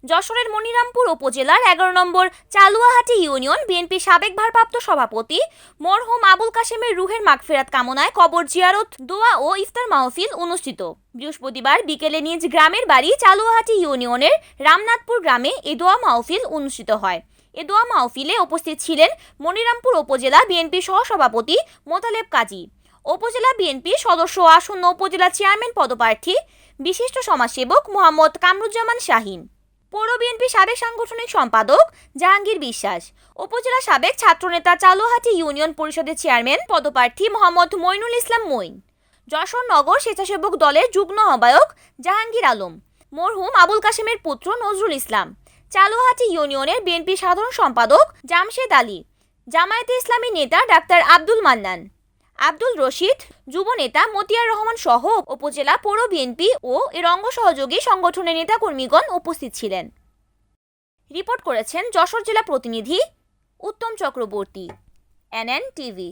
যশোরের মনিরামপুর উপজেলার ১১ নম্বর চালুয়াহাটি ইউনিয়ন বিএনপির সাবেক ভারপ্রাপ্ত সভাপতি মরহুম আবুল কাশেমের রুহের মাগফিরাত কামনায় কবর জিয়ারত, দোয়া ও ইফতার মাহফিল অনুষ্ঠিত। বৃহস্পতিবার বিকেলে নিজ গ্রামের বাড়ি চালুয়াহাটি ইউনিয়নের রামনাথপুর গ্রামে এ দোয়া মাহফিল অনুষ্ঠিত হয়। এ দোয়া মাহফিলে উপস্থিত ছিলেন মনিরামপুর উপজেলা বিএনপির সহসভাপতি মোতালেব কাজী, উপজেলা বিএনপির সদস্য ও আসন্ন উপজেলা চেয়ারম্যান পদপ্রার্থী বিশিষ্ট সমাজসেবক মোহাম্মদ কামরুজ্জামান শাহীন, পৌর বিএনপি সাবেক সাংগঠনিক সম্পাদক জাহাঙ্গীর বিশ্বাস, উপজেলা সাবেক ছাত্রনেতা চালুয়াহাটি ইউনিয়ন পরিষদের চেয়ারম্যান পদপ্রার্থী মোহাম্মদ মইনুল ইসলাম মইন, যশোর নগর স্বেচ্ছাসেবক দলের যুগ্ম আহ্বায়ক জাহাঙ্গীর আলম, মরহুম আবুল কাশেমের পুত্র নজরুল ইসলাম, চালুয়াহাটি ইউনিয়নের বিএনপি সাধারণ সম্পাদক জামশেদ আলী, জামায়াতে ইসলামী নেতা ডাক্তার আব্দুল মান্নান, আব্দুল রশিদ, যুব নেতা মতিয়ার রহমান সহ উপজেলা পৌর বিএনপি ও এর অঙ্গ সহযোগী সংগঠনের নেতাকর্মীগণ উপস্থিত ছিলেন। রিপোর্ট করেছেন যশোর জেলা প্রতিনিধি উত্তম চক্রবর্তী, NN টিভি।